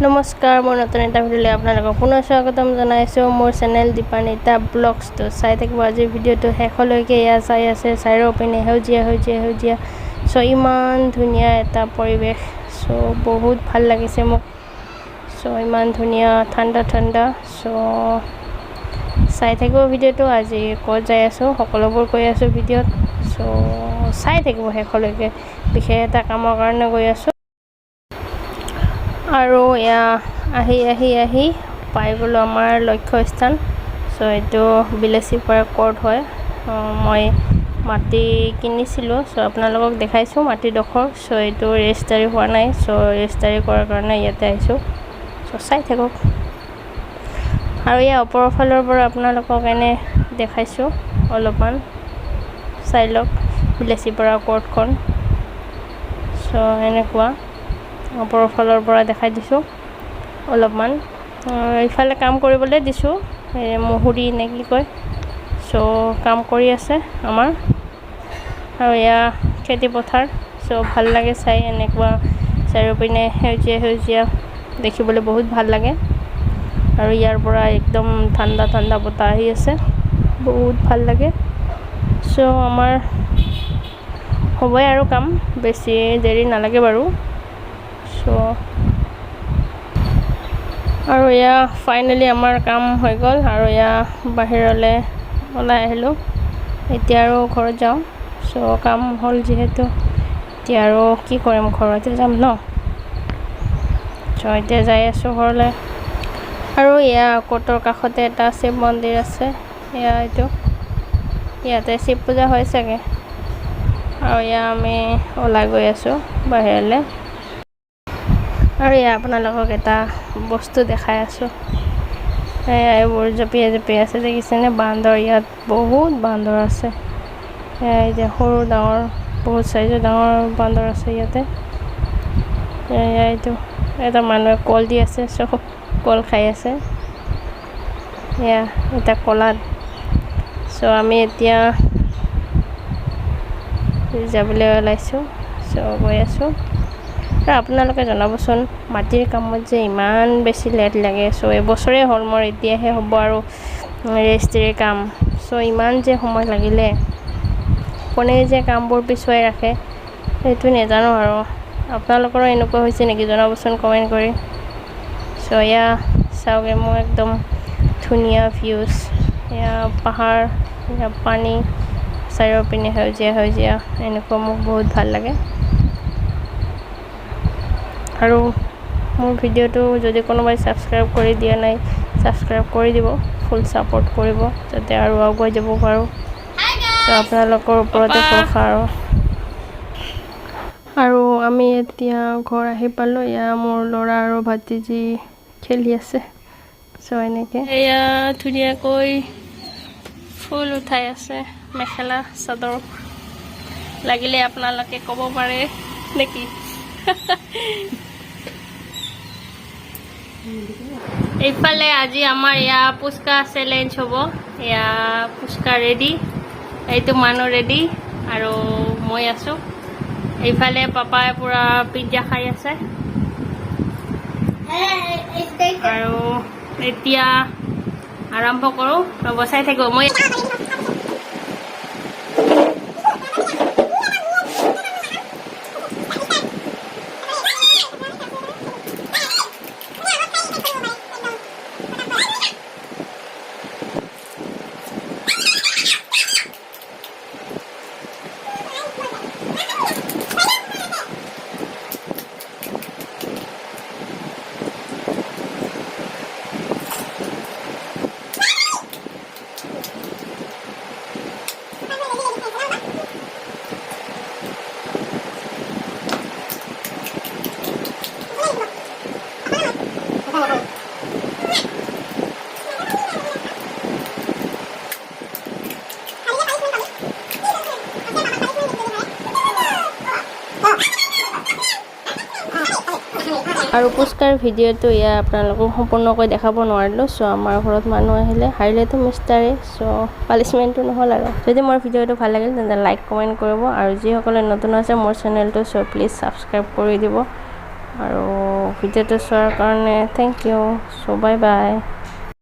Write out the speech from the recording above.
নমস্কাৰ, মই নতুন এটা ভিডিঅ'লৈ আপোনালোকক পুনৰ স্বাগতম জনাইছোঁ মোৰ চেনেল দীপানিতা ব্লগছটো চাই থাকিব। আজিৰ ভিডিঅ'টো শেষলৈকে চাই আছে। চাইৰ পিনে সেউজীয়া চ' ইমান ধুনীয়া এটা পৰিৱেশ। চ' বহুত ভাল লাগিছে মোক। চ' ইমান ধুনীয়া ঠাণ্ডা চ' চাই থাকিব ভিডিঅ'টো। আজি ক'ত যাই আছোঁ সকলোবোৰ কৈ আছোঁ ভিডিঅ'ত। চ' চাই থাকিব শেষলৈকে। বিশেষ এটা কামৰ কাৰণে গৈ আছোঁ আৰু আহি পাই গ'লোঁ আমাৰ লক্ষ্যস্থান। চ' এইটো বিলাচীপাৰা কোৰ্ট হয়। মই মাটি কিনিছিলোঁ। চ' আপোনালোকক দেখাইছোঁ মাটিডোখৰ। চ' এইটো ৰেজিষ্টাৰী হোৱা নাই। চ' ৰেজিষ্টাৰী কৰাৰ কাৰণে ইয়াতে আহিছোঁ। চ' চাই থাকক। আৰু ওপৰৰ ফালৰ পৰা আপোনালোকক এনে দেখাইছোঁ অলপমান। চাই লওক বিলাচীপাৰা কোৰ্টখন। চ' এনেকুৱা ওপৰৰ ফালৰ পৰা দেখাই দিছোঁ অলপমান। ইফালে কাম কৰিবলৈ দিছোঁ, মহুৰি নে কি কয়। চ' কাম কৰি আছে আমাৰ। আৰু খেতি পথাৰ। চ' ভাল লাগে চাই এনেকুৱা চাৰিওপিনে সেউজীয়া দেখিবলৈ বহুত ভাল লাগে। আৰু ইয়াৰ পৰা একদম ঠাণ্ডা বতাহ আহি আছে, বহুত ভাল লাগে। চ' আমাৰ হ'বই আৰু কাম, বেছি দেৰি নালাগে বাৰু। চ' আৰু ফাইনেলি আমাৰ কাম হৈ গ'ল আৰু বাহিৰলৈ ওলাই আহিলোঁ। এতিয়া আৰু ঘৰত যাওঁ। চ' কাম হ'ল যিহেতু এতিয়া আৰু কি কৰিম, ঘৰতে যাম ন। চ' এতিয়া যাই আছোঁ ঘৰলৈ। আৰু কোৰ্টৰ কাষতে এটা শিৱ মন্দিৰ আছে। এইটো ইয়াতে শিৱ পূজা হয় চাগে। আৰু আমি ওলাই গৈ আছোঁ বাহিৰলৈ। আৰু আপোনালোকক এটা বস্তু দেখাই আছোঁ। এইবোৰ জঁপিয়াই আছে দেখিছেনে? বান্দৰ। ইয়াত বহুত বান্দৰ আছে। এতিয়া সৰু ডাঙৰ বহুত চাইজৰ ডাঙৰ বান্দৰ আছে ইয়াতে। এইটো এটা মানুহে কল দি আছে। চ' কল খাই আছে এটা কলাত। চ' আমি এতিয়া যাবলৈ ওলাইছোঁ। চ' গৈ আছোঁ। আৰু আপোনালোকে জনাবচোন মাটিৰ কামত যে ইমান বেছি লেট লাগে। চ' এবছৰে হ'ল মোৰ, এতিয়াহে হ'ব আৰু ৰেজিষ্ট্ৰীৰ কাম। চ' ইমান যে সময় লাগিলে, কোনে যে কামবোৰ পিছুৱাই ৰাখে সেইটো নাজানো। আৰু আপোনালোকৰো এনেকুৱা হৈছে নেকি জনাবচোন কমেণ্ট কৰি। চ' চাওক মোৰ একদম ধুনীয়া ভিউজ। পাহাৰ, পানী, চাৰিওপিনে সেউজীয়া এনেকুৱা মোক বহুত ভাল লাগে। আৰু মোৰ ভিডিঅ'টো যদি কোনোবাই ছাবস্ক্ৰাইব কৰি দিয়া নাই, ছাবস্ক্ৰাইব কৰি দিব। ফুল ছাপোৰ্ট কৰিব যাতে আৰু আগুৱাই যাব পাৰোঁ। চ' আপোনালোকৰ ওপৰতে ভৰসা আৰু আমি এতিয়া ঘৰ আহি পালোঁ। মোৰ ল'ৰা আৰু ভাতিজী খেলি আছে। চ' এনেকৈ ধুনীয়াকৈ ফুল উঠাই আছে, মেখেলা চাদৰ। লাগিলে আপোনালোকে ক'ব পাৰে নেকি। এইফালে আজি আমাৰ পুচকা চেলেঞ্জ হ'ব। পুচকা ৰেডি, এইটো মানুহ ৰেডি আৰু মই আছোঁ। এইফালে পাপাই পুৰা পিজ্জা খাই আছে। আৰু এতিয়া আৰম্ভ কৰোঁ। বচাই থাকিব মই। আৰু পুচকাৰ ভিডিঅ'টো আপোনালোকক সম্পূৰ্ণকৈ দেখাব নোৱাৰিলোঁ। চ' আমাৰ ঘৰত মানুহ আহিলে, হাৰিলেতো মিষ্টাৰে। চ' পানিছমেণ্টটো নহ'ল আৰু। যদি মোৰ ভিডিঅ'টো ভাল লাগিল তেন্তে লাইক কমেণ্ট কৰিব। আৰু যিসকলে নতুন আছে মোৰ চেনেলটো, চ' প্লিজ ছাবস্ক্ৰাইব কৰি দিব আৰু ভিডিঅ'টো চোৱাৰ কাৰণে থেংক ইউ। চ' বাই বাই।